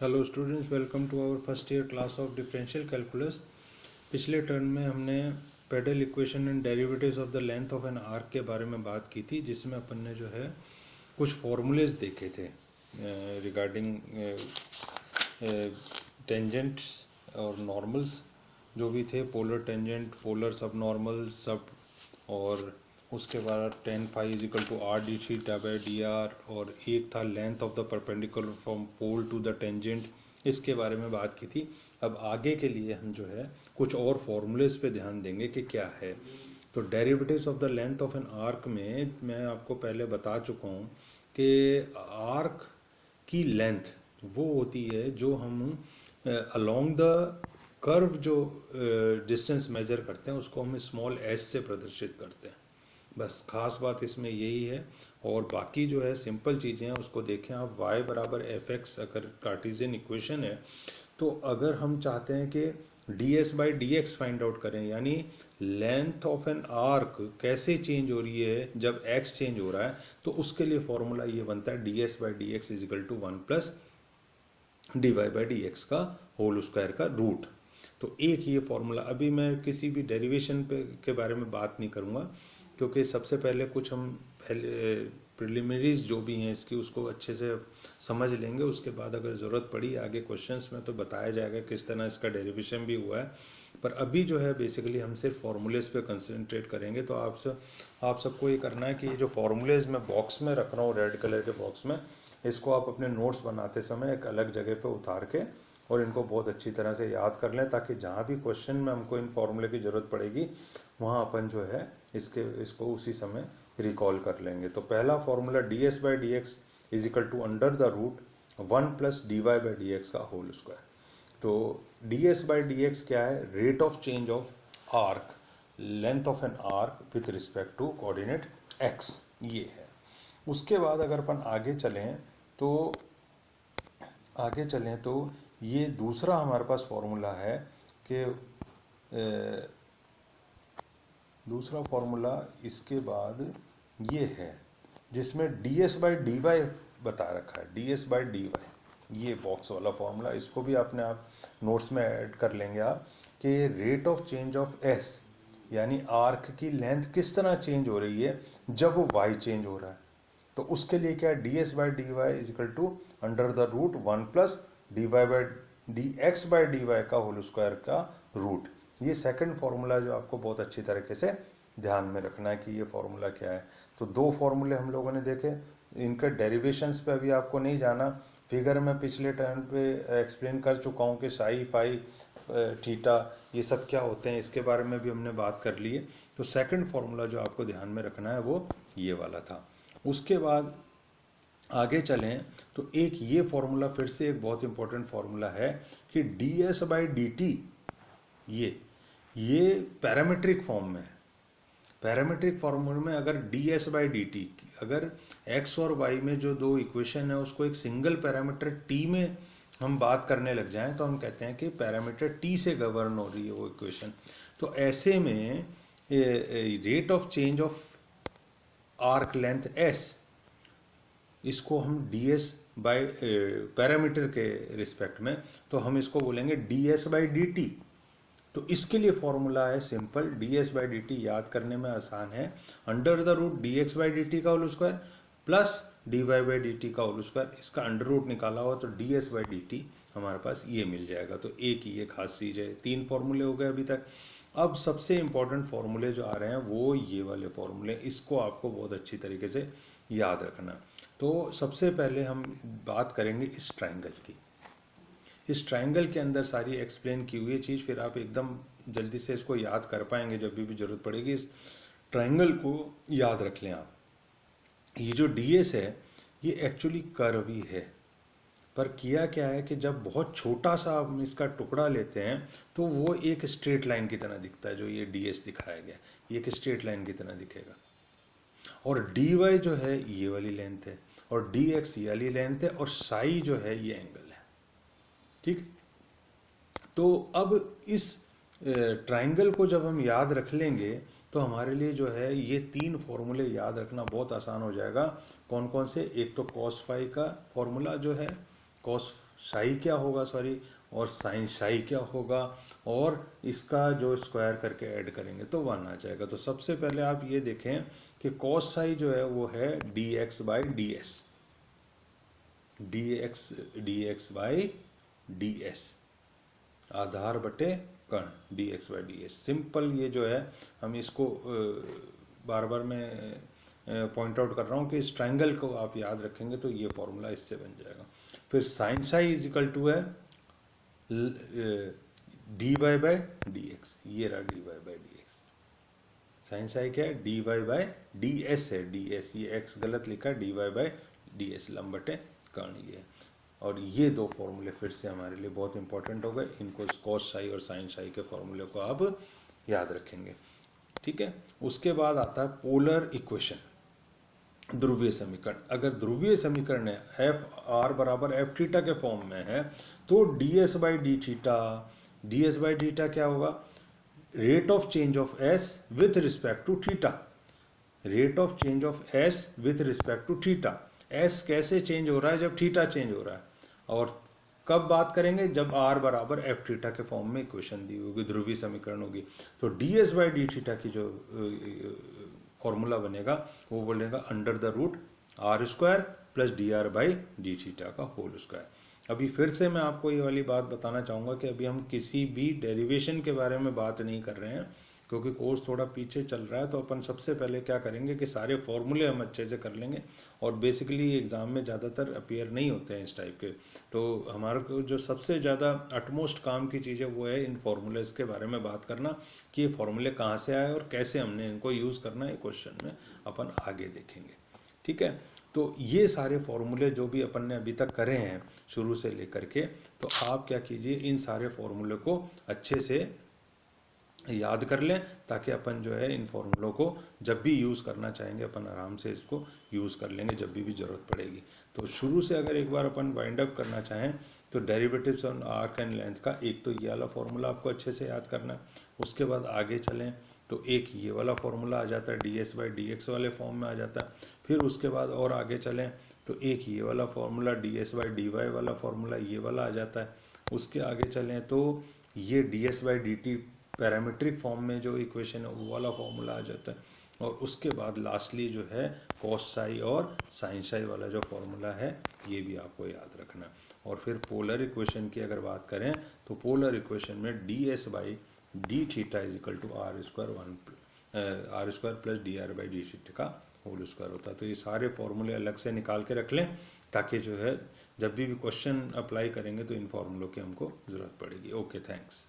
Hello students, welcome to our first year class of differential calculus. पिछले term में हमने pedal equation and derivatives of the length of an arc के बारे में बात की थी, जिसमें अपन ने जो है कुछ फॉर्मूलेज देखे थे रिगार्डिंग टेंजेंट्स और नॉर्मल्स जो भी थे, polar tangent, polar subnormal सब, और उसके बाद tan phi is equal to r d theta by d r, और एक था length of the perpendicular from pole to the tangent, इसके बारे में बात की थी। अब आगे के लिए हम जो है कुछ और फॉर्मूलेज पे ध्यान देंगे कि क्या है। तो derivatives of the length of an arc में मैं आपको पहले बता चुका हूँ कि आर्क की लेंथ वो होती है जो हम अलोंग द कर्व जो डिस्टेंस मेजर करते हैं उसको हम स्मॉल एस से प्रदर्शित करते हैं। बस खास बात इसमें यही है। और बाकी जो है सिंपल चीज़ें हैं उसको देखें आप। y बराबर एफ एक्स अगर कार्टेशियन इक्वेशन है, तो अगर हम चाहते हैं कि D s by d x find out करें, यानी लेंथ ऑफ एन आर्क कैसे चेंज हो रही है जब x चेंज हो रहा है, तो उसके लिए फॉर्मूला ये बनता है d s by d x is equal to one plus d y by d x का होल स्क्वायर का रूट। तो एक ये फॉर्मूला, अभी मैं किसी भी डेरिवेशन पे के बारे में बात नहीं करूँगा, क्योंकि सबसे पहले कुछ हम पहले प्रिलिमिनरीज जो भी हैं इसकी उसको अच्छे से समझ लेंगे। उसके बाद अगर ज़रूरत पड़ी आगे क्वेश्चंस में तो बताया जाएगा किस तरह इसका डेरिवेशन भी हुआ है। पर अभी जो है बेसिकली हम सिर्फ फार्मूलेज पे कंसंट्रेट करेंगे। तो आप सबको ये करना है कि ये जो फार्मूलेज मैं बॉक्स में रख रहा हूँ रेड कलर के बॉक्स में, इसको आप अपने नोट्स बनाते समय एक अलग जगह पे उतार के और इनको बहुत अच्छी तरह से याद कर लें, ताकि जहाँ भी क्वेश्चन में हमको इन फॉर्मूले की ज़रूरत पड़ेगी वहाँ अपन जो है इसको उसी समय रिकॉल कर लेंगे। तो पहला formula d s by d x is equal to under the root one plus d y by d x का होल स्क्वायर। तो d s by d x क्या है? Rate of change of arc, length of an arc with respect to coordinate x, ये है। उसके बाद अगर अपन आगे चलें तो ये दूसरा हमारे पास फॉर्मूला है कि दूसरा फॉर्मूला इसके बाद ये है जिसमें d s by d y बता रखा है, d s by d y, ये बॉक्स वाला फॉर्मूला। इसको भी आपने आप नोट्स में ऐड कर लेंगे आप कि rate of change of S, यानी आर्क की लेंथ किस तरह चेंज हो रही है जब वाई चेंज हो रहा है। तो उसके लिए क्या है, d s by d y is equal to under the root one plus d y by d x by d y का होल स्क्वायर का रूट। ये सेकंड फॉर्मूला जो आपको बहुत अच्छी तरीके से ध्यान में रखना है कि ये फॉर्मूला क्या है। तो दो फॉर्मूले हम लोगों ने देखे, इनके डेरिवेशंस पे अभी आपको नहीं जाना। फिगर में पिछले टर्म पे एक्सप्लेन कर चुका हूँ कि साई फाई थीटा ये सब क्या होते हैं, इसके बारे में भी हमने बात कर ली है। तो सेकंड फॉर्मूला जो आपको ध्यान में रखना है वो ये वाला था। उसके बाद आगे चलें तो एक ये फॉर्मूला फिर से एक बहुत इंपॉर्टेंट फॉर्मूला है कि D s by d T, ये पैरामीट्रिक फॉर्म में है। पैरामीट्रिक फॉर्मूले में अगर D s by d T, अगर एक्स और वाई में जो दो इक्वेशन है उसको एक सिंगल पैरामीटर टी में हम बात करने लग जाएं तो हम कहते हैं कि पैरामीटर टी से गवर्न हो रही है वो इक्वेशन। तो ऐसे में rate of change of arc length s, इसको हम डी एस बाई पैरामीटर के रिस्पेक्ट में, तो हम इसको बोलेंगे d s by d t. तो इसके लिए फॉर्मूला है simple, d s by d t याद करने में आसान है, under the root d x by d t का whole square plus d y by d t का होल स्क्वायर। इसका अंडर रूट निकाला हुआ तो d s by d T हमारे पास ये मिल जाएगा। तो एक ही ये खास चीज़ है। तीन फॉर्मूले हो गए अभी तक। अब सबसे इंपॉर्टेंट फॉर्मूले जो आ रहे हैं वो ये वाले फॉर्मूले, इसको आपको बहुत अच्छी तरीके से याद रखना। तो सबसे पहले हम बात करेंगे इस ट्राइंगल की। इस ट्राइंगल के अंदर सारी एक्सप्लेन की हुई चीज़, फिर आप एकदम जल्दी से इसको याद कर पाएंगे जब भी ज़रूरत पड़ेगी। इस ट्राइंगल को याद रख लें आप। ये जो डी एस है ये एक्चुअली कर्व ही है, पर किया क्या है कि जब बहुत छोटा सा हम इसका टुकड़ा लेते हैं तो वो एक स्ट्रेट लाइन की तरह दिखता है। जो ये डी एस दिखाया गया ये एक स्ट्रेट लाइन की तरह दिखेगा, और डी वाई जो है ये वाली लेंथ है, और डी एक्स ये वाली लेंथ है, और साई जो है ये एंगल है। ठीक। तो अब इस ट्राइंगल को जब हम याद रख लेंगे तो हमारे लिए जो है ये तीन फॉर्मूले याद रखना बहुत आसान हो जाएगा। कौन कौन से? एक तो कॉस फाई का फॉर्मूला जो है, कॉस साई क्या होगा, सॉरी, और साइन साई क्या होगा, और इसका जो स्क्वायर करके ऐड करेंगे तो 1 आ जाएगा। तो सबसे पहले आप ये देखें कि कॉस साई जो है वो है d x by d s, d x by d s, आधार बटे कण, d x by d s. Simple ये जो है हम इसको बार बार मैं पॉइंट आउट कर रहा हूँ कि इस ट्रायंगल को आप याद रखेंगे तो ये फॉर्मूला इससे बन जाएगा। फिर sine psi is equal to है d y by d x, ये रहा d y by d x. Sine psi क्या है, d y by d s है, डी एस, ये एक्स गलत लिखा है, d y by d s लंबटे कर्ण ये है। और ये दो फॉर्मूले फिर से हमारे लिए बहुत इंपॉर्टेंट हो गए, इनको कॉस साई और साइन साई के फॉर्मूले को आप याद रखेंगे, ठीक है। उसके बाद आता है पोलर इक्वेशन, ध्रुवीय समीकरण। अगर ध्रुवीय समीकरण है एफ आर बराबर एफ थीटा के फॉर्म में है तो d s by d theta, d s by theta क्या होगा, rate of change of s with respect to theta, rate of change of s with respect to theta. S कैसे change हो रहा है, जब थीटा चेंज हो रहा है। और कब बात करेंगे, जब आर बराबर एफ थीटा के फॉर्म में इक्वेशन दी होगी, ध्रुवीय समीकरण होगी। तो d s by d theta की जो फॉर्मूला बनेगा वो बोलेगा under the root r square plus d r by d theta का होल स्क्वायर। अभी फिर से मैं आपको ये वाली बात बताना चाहूँगा कि अभी हम किसी भी डेरिवेशन के बारे में बात नहीं कर रहे हैं, क्योंकि कोर्स थोड़ा पीछे चल रहा है। तो अपन सबसे पहले क्या करेंगे कि सारे फॉर्मूले हम अच्छे से कर लेंगे, और बेसिकली एग्ज़ाम में ज़्यादातर अपीयर नहीं होते हैं इस टाइप के। तो हमारे को जो सबसे ज़्यादा अटमोस्ट काम की चीज़ है वो है इन फॉर्मूलेस के बारे में बात करना, कि ये फॉर्मूले कहाँ से आए और कैसे हमने इनको यूज़ करना है, क्वेश्चन में अपन आगे देखेंगे, ठीक है। तो ये सारे फॉर्मूले जो भी अपन ने अभी तक करे हैं शुरू से लेकर के, तो आप क्या कीजिए, इन सारे फॉर्मूले को अच्छे से याद कर लें, ताकि अपन जो है इन फॉर्मूलों को जब भी यूज़ करना चाहेंगे अपन आराम से इसको यूज़ कर लेंगे जब भी ज़रूरत पड़ेगी। तो शुरू से अगर एक बार अपन वाइंड अप करना चाहें तो derivatives on arc and length का एक तो ये वाला फॉर्मूला आपको अच्छे से याद करना है। उसके बाद आगे चलें तो एक ये वाला फॉर्मूला आ जाता है, d s by d x वाले फॉर्म में आ जाता है। फिर उसके बाद और आगे चलें तो एक ये वाला formula d s by d y वाला फॉर्मूला ये वाला आ जाता है। उसके आगे चलें तो ये D s by d T parametric form में जो इक्वेशन है वो वाला फॉर्मूला आ जाता है। और उसके बाद लास्टली जो है कॉस साई और साइन साई वाला जो फॉर्मूला है ये भी आपको याद रखना है। और फिर पोलर इक्वेशन की अगर बात करें तो पोलर इक्वेशन में d s by d theta is equal to r square plus d r by d theta का होल स्क्वायर होता है। तो ये सारे फॉर्मूले अलग से निकाल के रख लें, ताकि जो है जब भी क्वेश्चन अप्लाई करेंगे तो इन फॉर्मूलों की हमको ज़रूरत पड़ेगी। Okay, thanks.